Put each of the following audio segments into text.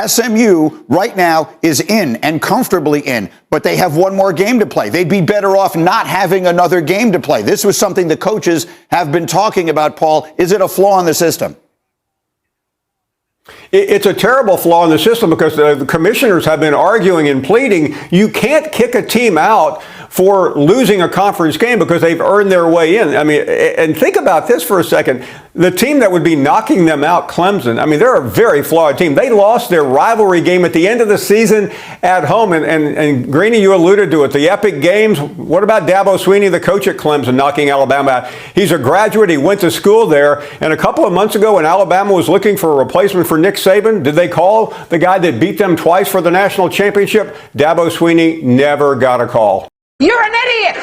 SMU right now is in and comfortably in, but they have one more game to play. They'd be better off not having another game to play. This was something the coaches have been talking about, Paul. Is it a flaw in the system? It's a terrible flaw in the system because the commissioners have been arguing and pleading you can't kick a team out for losing a conference game because they've earned their way in. I mean, and think about this for a second. The team that would be knocking them out, Clemson, I mean, they're a very flawed team. They lost their rivalry game at the end of the season at home. And Greeny, you alluded to it, the epic games. What about Dabo Swinney, the coach at Clemson, knocking Alabama out? He's a graduate. He went to school there. And a couple of months ago when Alabama was looking for a replacement for Nick Saban, did they call the guy that beat them twice for the national championship? Dabo Swinney never got a call. You're an idiot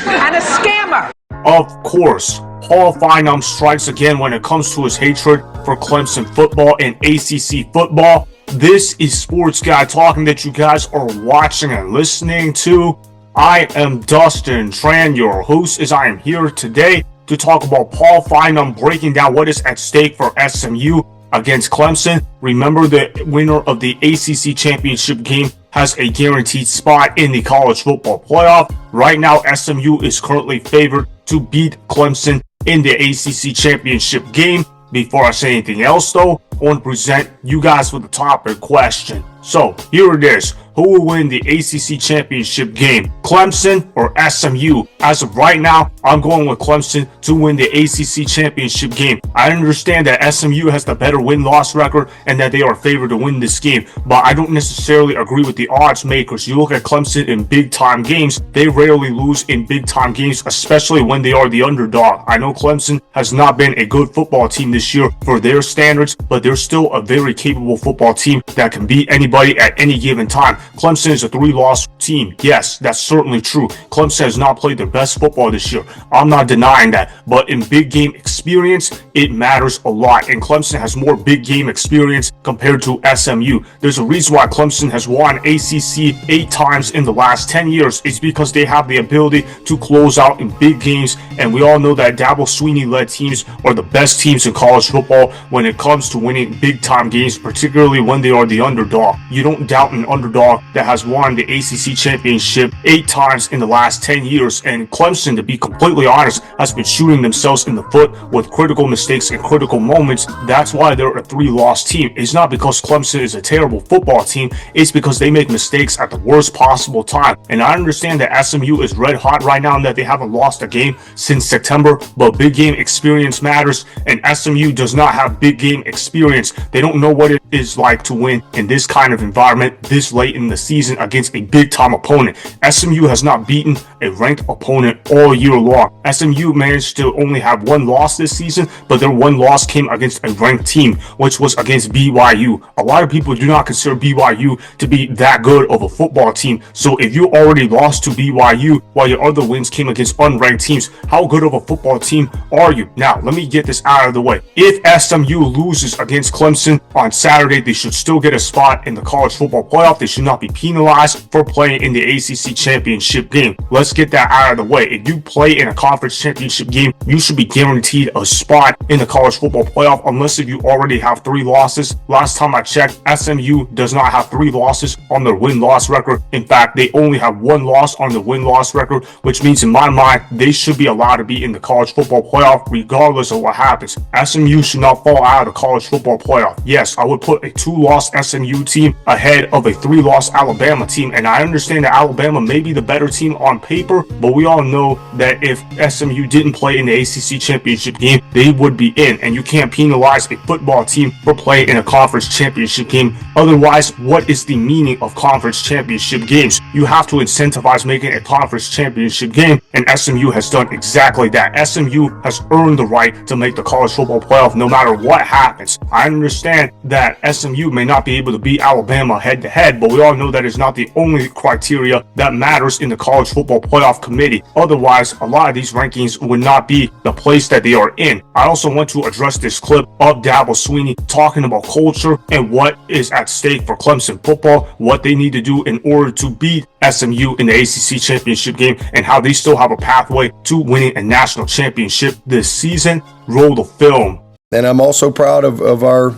and a scammer. Of course, Paul Finebaum strikes again when it comes to his hatred for Clemson football and ACC football. This is Sports Guy Talking that you guys are watching and listening to. I am Dustin Tran, your host, as I am here today to talk about Paul Finebaum breaking down what is at stake for SMU against Clemson. Remember, the winner of the ACC championship game has a guaranteed spot in the college football playoff. Right now, SMU is currently favored to beat Clemson in the ACC championship game. Before I say anything else, though, I want to present you guys with the topic question. So here it is. Who will win the ACC championship game, Clemson or SMU? As of right now, I'm going with Clemson to win the ACC championship game. I understand that SMU has the better win-loss record and that they are favored to win this game, but I don't necessarily agree with the odds makers. You look at Clemson in big-time games, they rarely lose in big-time games, especially when they are the underdog. I know Clemson has not been a good football team this year for their standards, but they're still a very capable football team that can beat anybody at any given time. Clemson is a 3-loss team. Yes, that's certainly true. Clemson has not played their best football this year. I'm not denying that. But in big game experience, it matters a lot. And Clemson has more big game experience compared to SMU. There's a reason why Clemson has won ACC 8 times in the last 10 years. It's because they have the ability to close out in big games. And we all know that Dabo Swinney-led teams are the best teams in college football when it comes to winning big-time games, particularly when they are the underdog. You don't doubt an underdog that has won the ACC championship 8 times in the last 10 years. And Clemson, to be completely honest, has been shooting themselves in the foot with critical mistakes and critical moments. That's why they're a 3-loss team. It's not because Clemson is a terrible football team. It's because they make mistakes at the worst possible time. And I understand that SMU is red hot right now and that they haven't lost a game since September, but big game experience matters, and SMU does not have big game experience. They don't know what it is like to win in this kind of environment this late in the season against a big-time opponent. SMU has not beaten a ranked opponent all year long. SMU managed to only have 1 loss this season, but their 1 loss came against a ranked team, which was against BYU. A lot of people do not consider BYU to be that good of a football team. So if you already lost to BYU while your other wins came against unranked teams, how good of a football team are you? Now, let me get this out of the way. If SMU loses against Clemson on Saturday, they should still get a spot in the college football playoff. They should not be penalized for playing in the ACC championship game. Let's get that out of the way. If you play in a conference championship game, you should be guaranteed a spot in the college football playoff unless if you already have 3 losses. Last time I checked, SMU does not have 3 losses on their win-loss record. In fact, they only have 1 loss on the win-loss record, which means in my mind, they should be allowed to be in the college football playoff regardless of what happens. SMU should not fall out of the college football playoff. Yes, I would put a 2-loss SMU team ahead of a 3-loss Alabama team, and I understand that Alabama may be the better team on paper, but we all know that if SMU didn't play in the ACC championship game, they would be in, and you can't penalize a football team for playing in a conference championship game. Otherwise, what is the meaning of conference championship games? You have to incentivize making a conference championship game, and SMU has done exactly that. SMU has earned the right to make the college football playoff no matter what happens. I understand that SMU may not be able to beat Alabama head-to-head, but we all know that is not the only criteria that matters in the college football playoff committee. Otherwise, a lot of these rankings would not be the place that they are in. I also want to address this clip of Dabo Swinney talking about culture and what is at stake for Clemson football, what they need to do in order to beat SMU in the ACC championship game, and how they still have a pathway to winning a national championship this season. Roll the film. And I'm also proud of our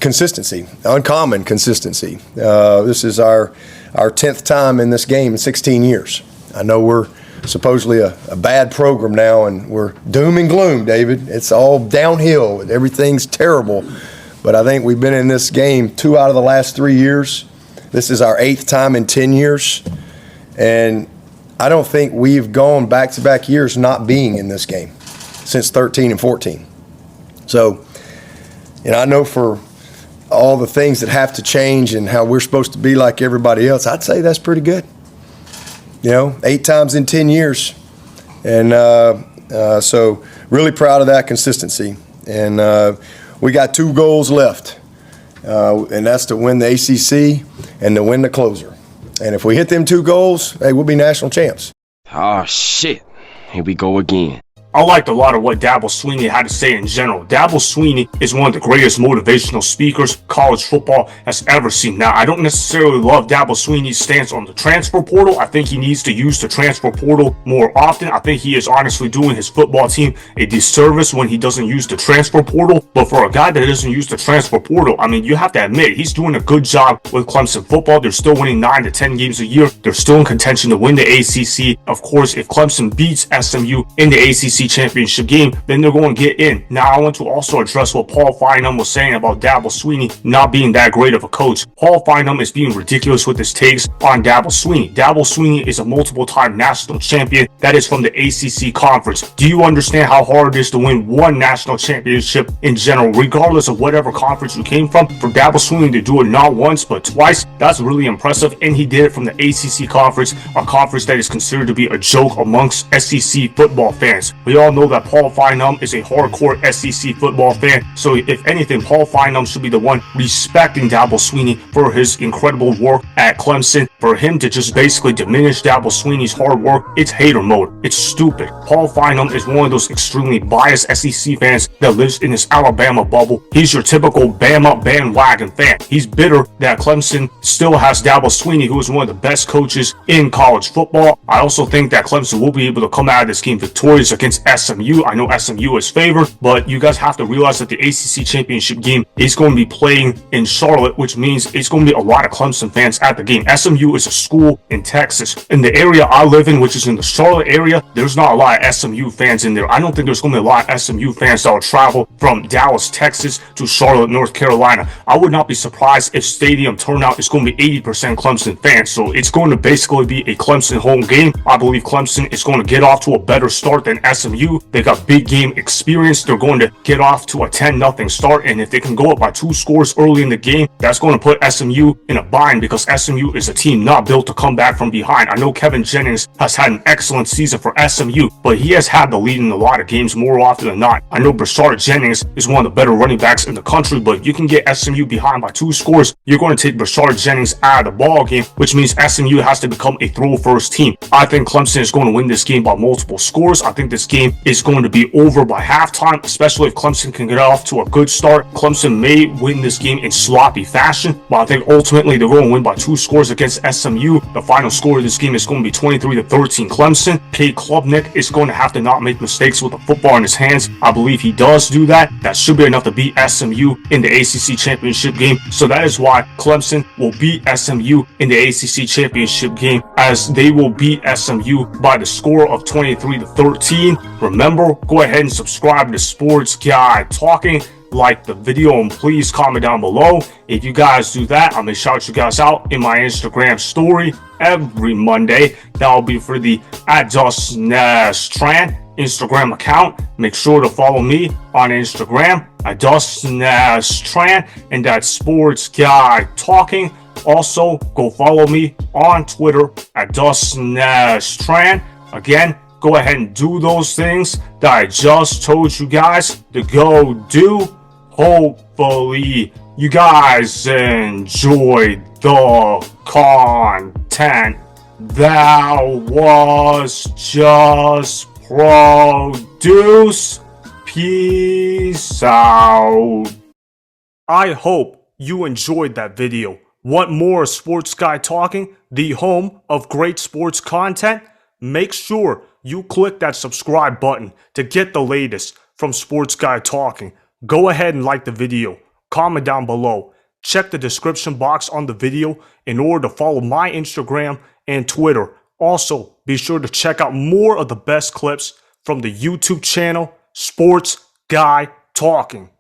consistency, uncommon consistency. This is our 10th time in this game in 16 years. I know we're supposedly a bad program now, and we're doom and gloom, David. It's all downhill. Everything's terrible. But I think we've been in this game 2 out of the last 3 years. This is our 8th time in 10 years. And I don't think we've gone back-to-back years not being in this game since 13 and 14. So, I know for all the things that have to change and how we're supposed to be like everybody else, I'd say that's pretty good. 8 times in 10 years. And so really proud of that consistency. And we got 2 goals left, and that's to win the ACC and to win the closer. And if we hit them 2 goals, hey, we'll be national champs. Oh, shit. Here we go again. I liked a lot of what Dabo Swinney had to say in general. Dabo Swinney is one of the greatest motivational speakers college football has ever seen. Now, I don't necessarily love Dabo Swinney's stance on the transfer portal. I think he needs to use the transfer portal more often. I think he is honestly doing his football team a disservice when he doesn't use the transfer portal. But for a guy that doesn't use the transfer portal, I mean, you have to admit, he's doing a good job with Clemson football. They're still winning 9 to 10 games a year. They're still in contention to win the ACC. Of course, if Clemson beats SMU in the ACC championship game, then they're going to get in. Now, I want to also address what Paul Finebaum was saying about Dabo Swinney not being that great of a coach. Paul Finebaum is being ridiculous with his takes on Dabo Swinney. Dabo Swinney is a multiple-time national champion that is from the ACC conference. Do you understand how hard it is to win one national championship in general, regardless of whatever conference you came from? For Dabo Swinney to do it not once but twice, that's really impressive, and he did it from the ACC conference, a conference that is considered to be a joke amongst SEC football fans. We all know that Paul Finebaum is a hardcore SEC football fan, so if anything, Paul Finebaum should be the one respecting Dabo Swinney for his incredible work at Clemson. For him to just basically diminish Dabo Swinney's hard work, it's hater mode. It's stupid. Paul Finebaum is one of those extremely biased SEC fans that lives in this Alabama bubble. He's your typical Bama bandwagon fan. He's bitter that Clemson still has Dabo Swinney, who is one of the best coaches in college football. I also think that Clemson will be able to come out of this game victorious against SMU. I know SMU is favored, but you guys have to realize that the ACC championship game is going to be playing in Charlotte, which means it's going to be a lot of Clemson fans at the game. SMU is a school in Texas. In the area I live in, which is in the Charlotte area, there's not a lot of SMU fans in there. I don't think there's going to be a lot of SMU fans that will travel from Dallas, Texas to Charlotte, North Carolina. I would not be surprised if stadium turnout is going to be 80% Clemson fans. So it's going to basically be a Clemson home game. I believe Clemson is going to get off to a better start than SMU. They got big game experience. They're going to get off to a 10-0 start, and if they can go up by 2 scores early in the game, that's going to put SMU in a bind, because SMU is a team not built to come back from behind. I know Kevin Jennings has had an excellent season for SMU, but he has had the lead in a lot of games more often than not. I know Brashard Jennings is one of the better running backs in the country, but if you can get SMU behind by 2 scores, you're going to take Brashard Jennings out of the ball game, which means SMU has to become a throw-first team. I think Clemson is going to win this game by multiple scores. I think this game is going to be over by halftime, especially if Clemson can get off to a good start. Clemson may win this game in sloppy fashion, but I think ultimately they're going to win by 2 scores against SMU. The final score of this game is going to be 23-13 Clemson. Cade Klubnik is going to have to not make mistakes with the football in his hands. I believe he does do that. That should be enough to beat SMU in the ACC championship game. So that is why Clemson will beat SMU in the ACC championship game, as they will beat SMU by the score of 23-13. Remember, go ahead and subscribe to Sports Guy Talking. Like the video, and please comment down below. If you guys do that, I'm gonna shout you guys out in my Instagram story every Monday. That'll be for the @DustinTran Instagram account. Make sure to follow me on Instagram @DustinTran, and that's Sports Guy Talking. Also, go follow me on Twitter @DustinTran. Again, go ahead and do those things that I just told you guys to go do. Hopefully, you guys enjoyed the content that was just produced. Peace out. I hope you enjoyed that video. Want more Sports Guy Talking, the home of great sports content? Make sure you click that subscribe button to get the latest from Sports Guy Talking. Go ahead and like the video. comment down below. Check the description box on the video in order to follow my Instagram and Twitter. Also, be sure to check out more of the best clips from the YouTube channel, Sports Guy Talking.